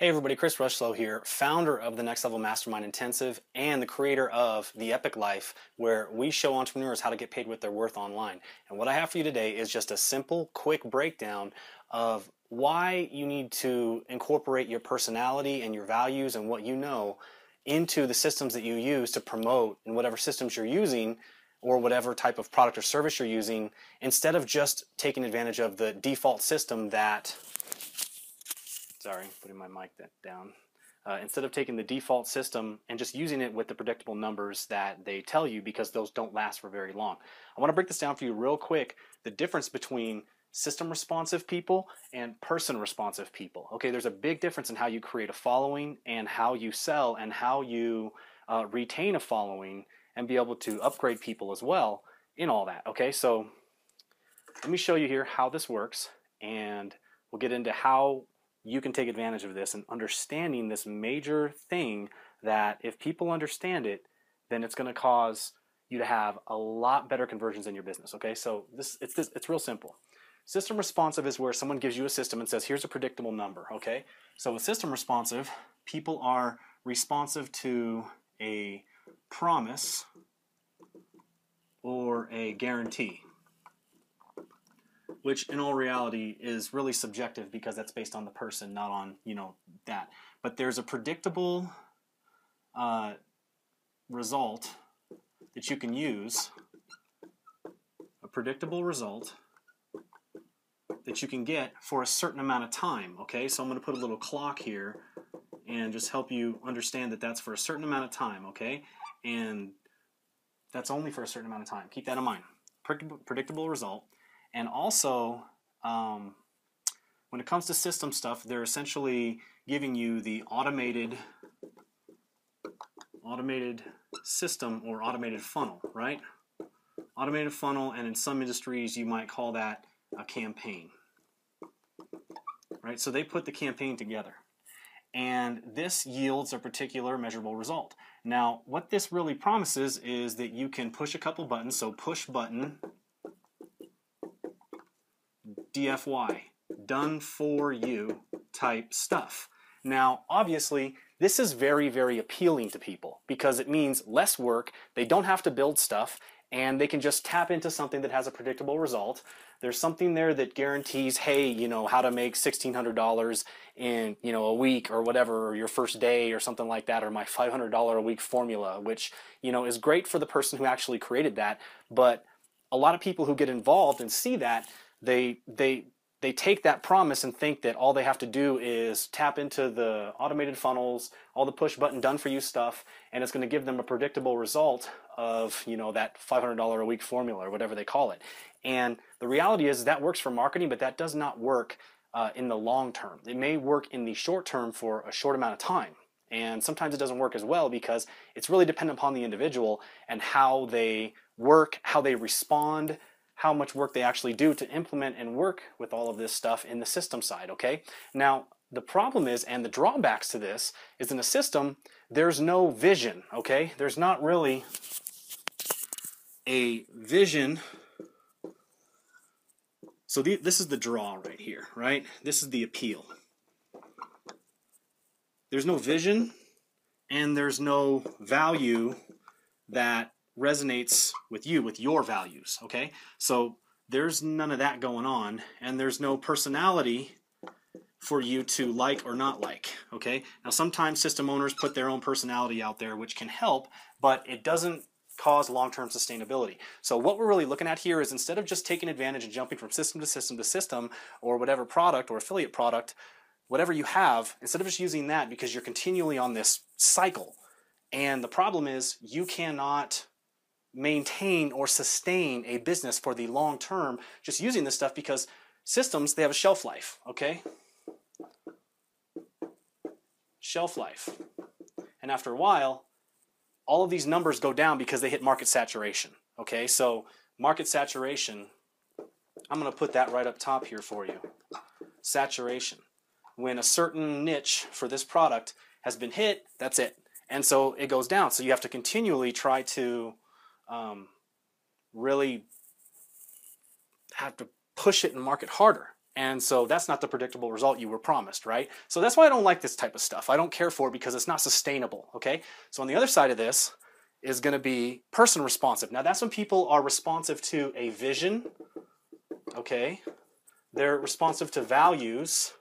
Hey everybody, Chris Rushlow here, founder of the Next Level Mastermind Intensive and the creator of The Epic Life, where we show entrepreneurs how to get paid with their worth online. And what I have for you today is just a simple, quick breakdown of why you need to incorporate your personality and your values and what you know into the systems that you use to promote in whatever systems you're using or whatever type of product or service you're using, instead of just taking advantage of the default system that sorry, putting my mic down. Instead of taking the default system and just using it with the predictable numbers that they tell you, because those don't last for very long. I want to break this down for you real quick, the difference between system responsive people and person responsive people. Okay, there's a big difference in how you create a following and how you sell and how you retain a following and be able to upgrade people as well in all that. Okay, so let me show you here how this works, and we'll get into how you can take advantage of this and understanding this major thing that if people understand it, then it's going to cause you to have a lot better conversions in your business. Okay, so it's real simple. System responsive is where someone gives you a system and says, here's a predictable number. Okay, so with system responsive, people are responsive to a promise or a guarantee, which in all reality is really subjective because that's based on the person, not on, that. But there's a predictable result that you can use, a predictable result that you can get for a certain amount of time, okay? So I'm going to put a little clock here and just help you understand that that's for a certain amount of time, okay? And that's only for a certain amount of time. Keep that in mind. Predictable result. And also, when it comes to system stuff, they're essentially giving you the automated system or automated funnel, right? Automated funnel, and in some industries you might call that a campaign, right? So they put the campaign together, and this yields a particular measurable result. Now, what this really promises is that you can push a couple buttons, so push button DFY, done for you type stuff. Now, obviously, this is very, very appealing to people because it means less work, they don't have to build stuff, and they can just tap into something that has a predictable result. There's something there that guarantees, hey, how to make $1,600 in, a week or whatever, or your first day or something like that, or my $500 a week formula, which, is great for the person who actually created that. But a lot of people who get involved and see that, they take that promise and think that all they have to do is tap into the automated funnels, all the push button done for you stuff, and it's going to give them a predictable result of, that $500 a week formula or whatever they call it. And the reality is that works for marketing, but that does not work in the long term. It may work in the short term for a short amount of time. And sometimes it doesn't work as well because it's really dependent upon the individual and how they work, how they respond, how much work they actually do to implement and work with all of this stuff in the system side, okay? Now, the problem is, and the drawbacks to this, is in a system, there's no vision, okay? There's not really a vision. So this is the draw right here, right? This is the appeal. There's no vision, and there's no value that resonates with you, with your values, okay? So there's none of that going on, and there's no personality for you to like or not like, okay? Now, sometimes system owners put their own personality out there, which can help, but it doesn't cause long-term sustainability. So what we're really looking at here is, instead of just taking advantage and jumping from system to system to system, or whatever product or affiliate product, whatever you have, instead of just using that, because you're continually on this cycle, and the problem is you cannot maintain or sustain a business for the long term just using this stuff, because systems, they have a shelf life, okay? Shelf life. And after a while, all of these numbers go down because they hit market saturation, okay? So market saturation, I'm going to put that right up top here for you. Saturation. When a certain niche for this product has been hit, that's it. And so it goes down. So you have to continually try to really have to push it and market harder. And so that's not the predictable result you were promised, right? So that's why I don't like this type of stuff. I don't care for it because it's not sustainable, okay? So on the other side of this is going to be person responsive. Now that's when people are responsive to a vision, okay? They're responsive to values,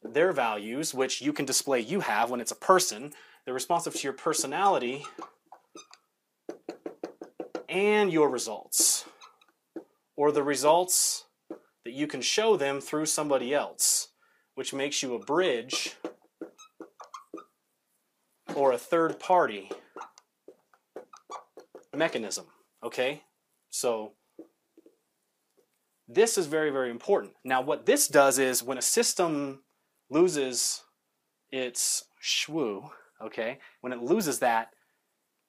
their values, which you can display you have when it's a person. They're responsive to your personality and your results, or the results that you can show them through somebody else, which makes you a bridge or a third party mechanism, okay? So this is very, very important. Now what this does is when a system loses its shwoo, okay, when it loses that,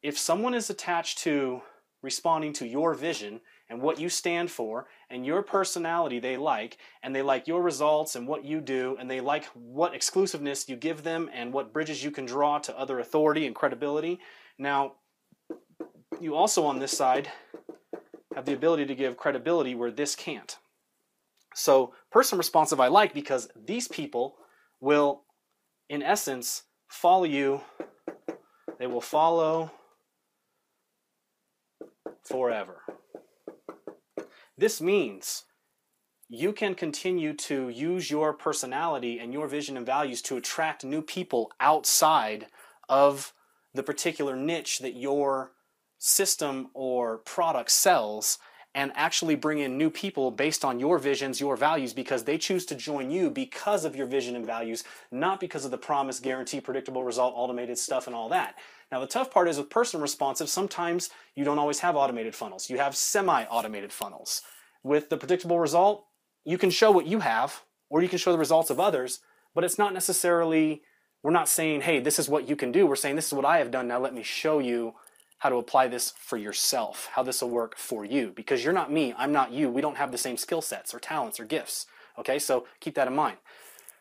if someone is attached to responding to your vision and what you stand for and your personality they like, and they like your results and what you do, and they like what exclusiveness you give them and what bridges you can draw to other authority and credibility. Now, you also on this side have the ability to give credibility where this can't. So person responsive I like because these people will, in essence, follow you. They will follow forever. This means you can continue to use your personality and your vision and values to attract new people outside of the particular niche that your system or product sells, and actually bring in new people based on your visions, your values, because they choose to join you because of your vision and values, not because of the promise, guarantee, predictable result, automated stuff, and all that. Now, the tough part is with person responsive, sometimes you don't always have automated funnels. You have semi-automated funnels. With the predictable result, you can show what you have, or you can show the results of others, but it's not necessarily, we're not saying, hey, this is what you can do. We're saying, this is what I have done. Now let me show you how to apply this for yourself, how this will work for you. Because you're not me, I'm not you. We don't have the same skill sets or talents or gifts. Okay, so keep that in mind.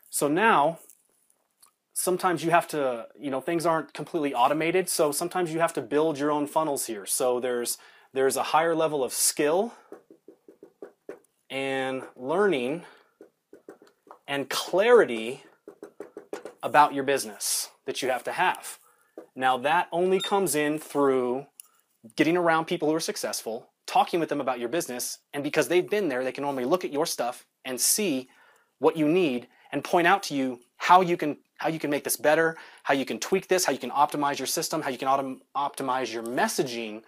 So now, sometimes you have to, things aren't completely automated, so sometimes you have to build your own funnels here. So there's a higher level of skill and learning and clarity about your business that you have to have. Now that only comes in through getting around people who are successful, talking with them about your business, and because they've been there, they can only look at your stuff and see what you need and point out to you how you can make this better, how you can tweak this, how you can optimize your system, how you can optimize your messaging,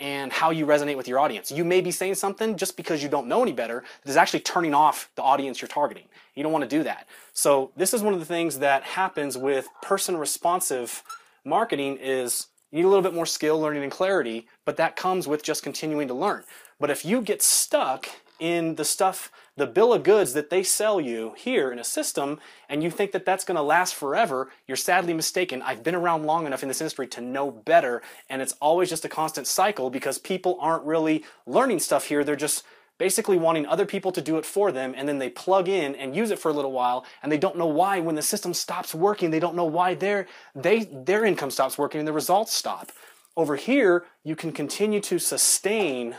and how you resonate with your audience. You may be saying something just because you don't know any better that is actually turning off the audience you're targeting. You don't want to do that. So this is one of the things that happens with person responsive marketing is you need a little bit more skill, learning, and clarity, but that comes with just continuing to learn. But if you get stuck in the stuff, the bill of goods that they sell you here in a system, and you think that that's going to last forever, you're sadly mistaken. I've been around long enough in this industry to know better, and it's always just a constant cycle because people aren't really learning stuff here. They're just basically wanting other people to do it for them, and then they plug in and use it for a little while, and they don't know why when the system stops working. They don't know why their income stops working and the results stop. Over here, you can continue to sustain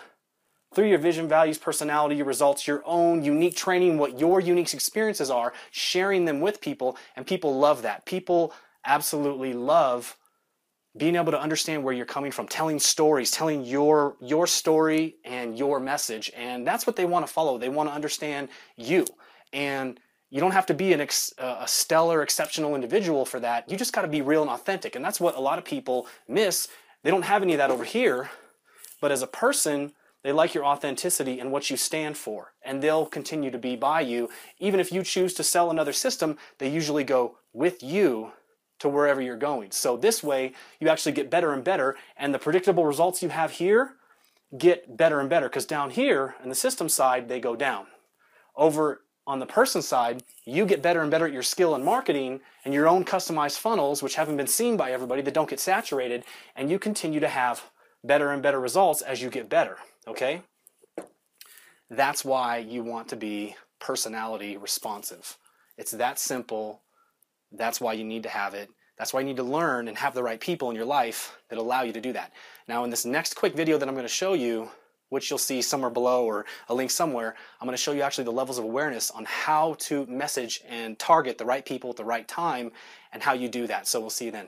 through your vision, values, personality, your results, your own unique training, what your unique experiences are, sharing them with people, and people love that. People absolutely love being able to understand where you're coming from, telling stories, telling your story and your message, and that's what they want to follow. They want to understand you, and you don't have to be a stellar, exceptional individual for that. You just got to be real and authentic, and that's what a lot of people miss. They don't have any of that over here, but as a person, they like your authenticity and what you stand for, and they'll continue to be by you. Even if you choose to sell another system, they usually go with you to wherever you're going. So this way, you actually get better and better, and the predictable results you have here get better and better, because down here, on the system side, they go down. Over on the person side, you get better and better at your skill in marketing and your own customized funnels, which haven't been seen by everybody, that don't get saturated, and you continue to have better and better results as you get better, okay? That's why you want to be personality responsive. It's that simple. That's why you need to have it. That's why you need to learn and have the right people in your life that allow you to do that. Now, in this next quick video that I'm going to show you, which you'll see somewhere below or a link somewhere, I'm going to show you actually the levels of awareness on how to message and target the right people at the right time and how you do that. So we'll see you then.